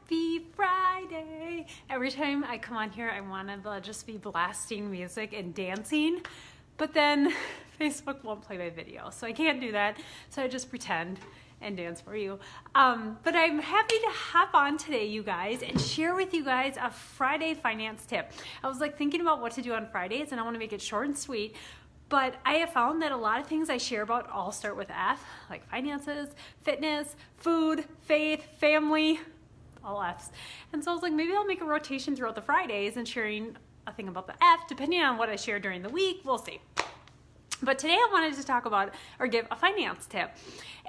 Happy Friday! Every time I come on here, I want to just be blasting music and dancing, but then Facebook won't play my video, so I can't do that, so I just pretend and dance for you. But I'm happy to hop on today, you guys, and share with you guys a Friday finance tip. I was like thinking about what to do on Fridays, and I want to make it short and sweet. But I have found that a lot of things I share about all start with F, like finances, fitness, food, faith, family, all F's. And so I was like, maybe I'll make a rotation throughout the Fridays and sharing a thing about the F, depending on what I share during the week, we'll see. But today I wanted to talk about or give a finance tip.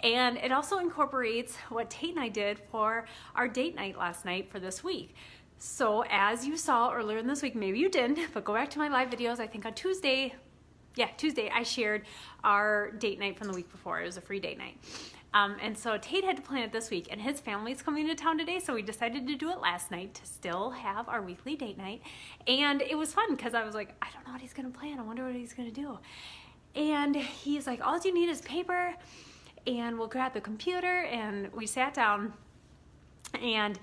And it also incorporates what Tate and I did for our date night last night for this week. So as you saw earlier in this week, maybe you didn't, but go back to my live videos. I think on Tuesday, I shared our date night from the week before. It was a free date night. And so Tate had to plan it this week, and his family's coming to town today, so we decided to do it last night to still have our weekly date night. And it was fun because I was like, I don't know what he's gonna plan. I wonder what he's gonna do. And he's like, all you need is paper, and we'll grab the computer. And we sat down, and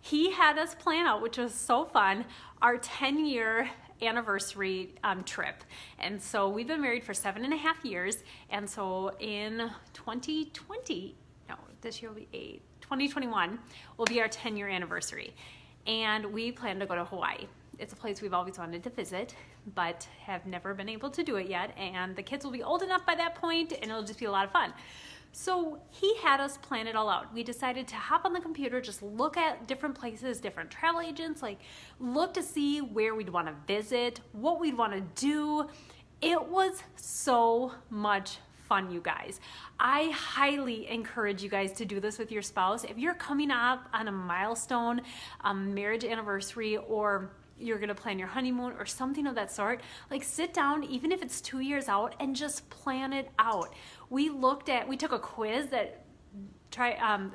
he had us plan out, which was so fun, our 10-year anniversary trip. And so we've been married for 7.5 years. And so in 2021 will be our 10-year anniversary. And we plan to go to Hawaii. It's a place we've always wanted to visit, but have never been able to do it yet. And the kids will be old enough by that point, and it'll just be a lot of fun. So he had us plan it all out. We decided to hop on the computer, just look at different places, different travel agents, like look to see where we'd want to visit, what we'd want to do. It was so much fun, you guys. I highly encourage you guys to do this with your spouse. If you're coming up on a milestone, marriage anniversary, or you're gonna plan your honeymoon or something of that sort, like sit down, even if it's 2 years out, and just plan it out. We took a quiz that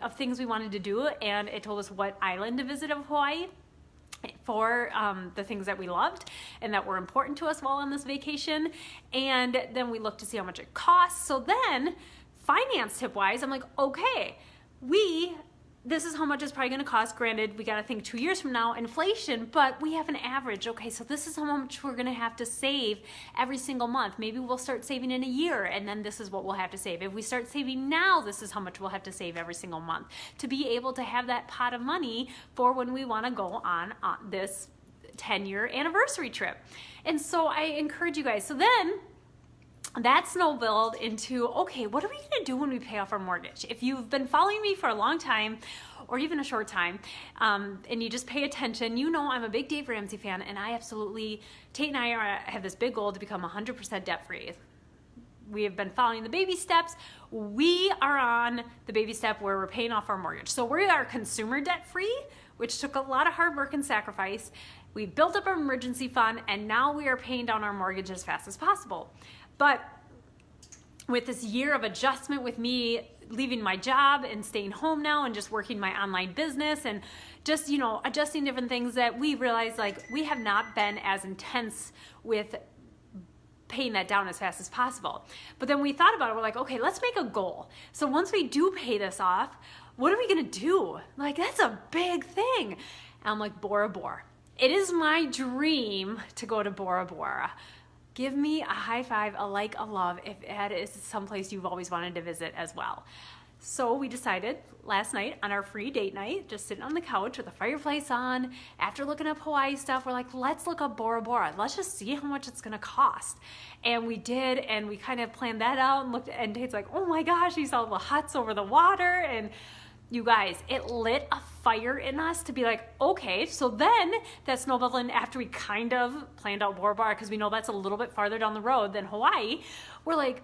of things we wanted to do, and it told us what island to visit of Hawaii for the things that we loved and that were important to us while on this vacation. And then we looked to see how much it costs. So then, finance tip wise, I'm like, okay, this is how much it's probably gonna cost. Granted, we gotta think 2 years from now, inflation, but we have an average. Okay, so this is how much we're gonna have to save every single month. Maybe we'll start saving in a year, and then this is what we'll have to save. If we start saving now, this is how much we'll have to save every single month to be able to have that pot of money for when we wanna go on this 10-year anniversary trip. And so I encourage you guys. So then, that snowballed into, okay, what are we gonna do when we pay off our mortgage? If you've been following me for a long time, or even a short time, and you just pay attention, you know I'm a big Dave Ramsey fan, and Tate and I have this big goal to become 100% debt-free. We have been following the baby steps. We are on the baby step where we're paying off our mortgage. So we are consumer debt-free, which took a lot of hard work and sacrifice. We built up our emergency fund, and now we are paying down our mortgage as fast as possible. But with this year of adjustment, with me leaving my job and staying home now and just working my online business and just, adjusting different things, that we realized like we have not been as intense with paying that down as fast as possible. But then we thought about it, we're like, okay, let's make a goal. So once we do pay this off, what are we gonna do? Like, that's a big thing. And I'm like, Bora Bora. It is my dream to go to Bora Bora. Give me a high five, a like, a love if that is someplace you've always wanted to visit as well. So we decided last night on our free date night, just sitting on the couch with the fireplace on, after looking up Hawaii stuff, we're like, let's look up Bora Bora. Let's just see how much it's gonna cost. And we did, and we kind of planned that out and looked, and Tate's like, oh my gosh, he saw the huts over the water. And you guys, it lit a fire in us to be like, okay, so then that snowballed in after we kind of planned out Bora Bora, because we know that's a little bit farther down the road than Hawaii. We're like,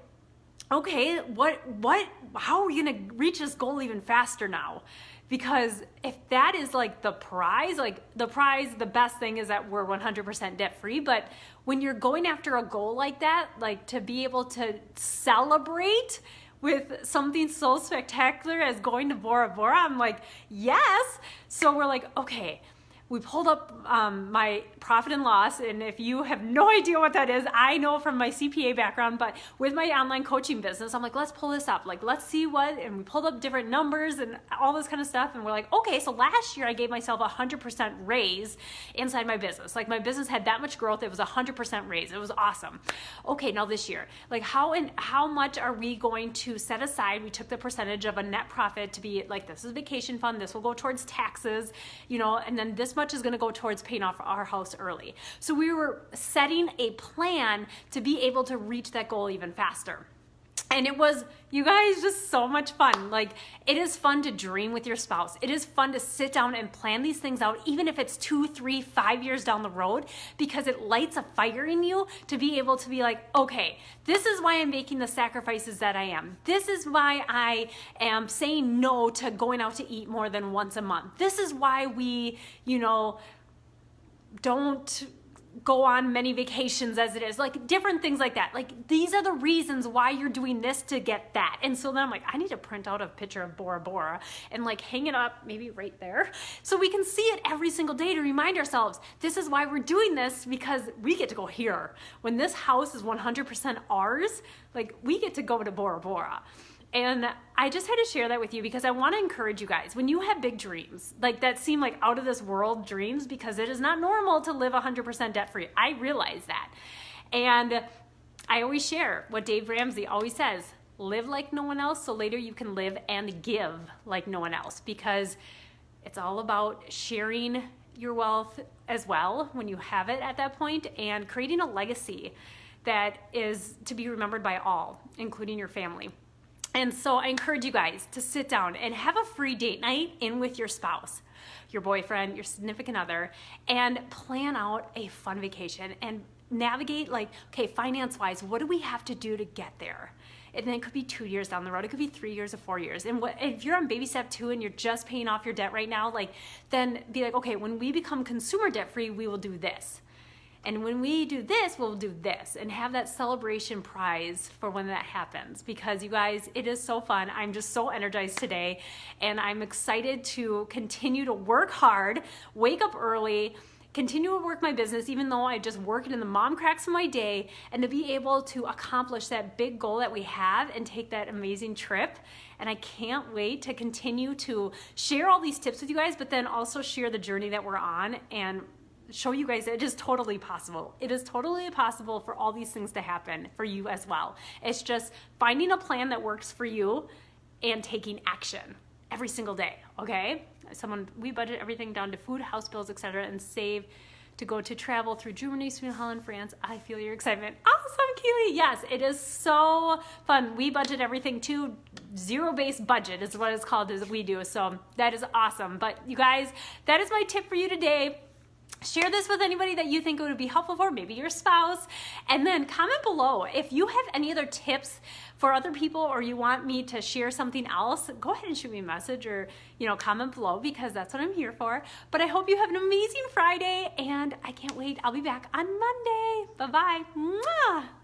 okay, how are we gonna reach this goal even faster now? Because if that is like the prize, the best thing is that we're 100% debt free. But when you're going after a goal like that, like to be able to celebrate with something so spectacular as going to Bora Bora, I'm like, yes. So we're like, okay, we pulled up my profit and loss. And if you have no idea what that is, I know from my CPA background, but with my online coaching business, I'm like, let's pull this up. Like, let's see what, and we pulled up different numbers and all this kind of stuff. And we're like, okay, so last year I gave myself a 100% raise inside my business. Like, my business had that much growth. It was a 100% raise. It was awesome. Okay, now this year, like how much are we going to set aside? We took the percentage of a net profit to be like, this is vacation fund. This will go towards taxes, you know, and then this much is going to go towards paying off our house early. So we were setting a plan to be able to reach that goal even faster. And it was, you guys, just so much fun. Like, it is fun to dream with your spouse. It is fun to sit down and plan these things out, even if it's 2, 3, 5 years down the road, because it lights a fire in you to be able to be like, okay, this is why I'm making the sacrifices that I am. This is why I am saying no to going out to eat more than once a month. This is why we, you know, don't go on many vacations as it is, like different things like that. Like, these are the reasons why you're doing this to get that. And so then I'm like, I need to print out a picture of Bora Bora and like hang it up maybe right there so we can see it every single day to remind ourselves, this is why we're doing this, because we get to go here. When this house is 100% ours, like, we get to go to Bora Bora. And I just had to share that with you because I want to encourage you guys, when you have big dreams, like that seem like out of this world dreams, because it is not normal to live 100% debt free. I realize that. And I always share what Dave Ramsey always says, live like no one else so later you can live and give like no one else, because it's all about sharing your wealth as well when you have it at that point, and creating a legacy that is to be remembered by all, including your family. And so I encourage you guys to sit down and have a free date night in with your spouse, your boyfriend, your significant other, and plan out a fun vacation and navigate, like, okay, finance-wise, what do we have to do to get there? And then it could be 2 years down the road. It could be 3 years or 4 years. And if you're on baby step 2 and you're just paying off your debt right now, like, then be like, okay, when we become consumer debt free, we will do this. And when we do this, we'll do this, and have that celebration prize for when that happens. Because you guys, it is so fun. I'm just so energized today, and I'm excited to continue to work hard, wake up early, continue to work my business, even though I just work it in the mom cracks of my day, and to be able to accomplish that big goal that we have and take that amazing trip. And I can't wait to continue to share all these tips with you guys, but then also share the journey that we're on and show you guys that it is totally possible. It is totally possible for all these things to happen for you as well. It's just finding a plan that works for you and taking action every single day, okay? We budget everything down to food, house bills, etc., and save to go to travel through Germany, Sweden, Holland, France. I feel your excitement. Awesome, Keely. Yes, it is so fun. We budget everything too. Zero-based budget is what it's called, as we do. So that is awesome. But you guys, that is my tip for you today. Share this with anybody that you think it would be helpful for, maybe your spouse, and then comment below. If you have any other tips for other people, or you want me to share something else, go ahead and shoot me a message, or comment below, because that's what I'm here for. But I hope you have an amazing Friday, and I can't wait. I'll be back on Monday. Bye-bye. Mwah!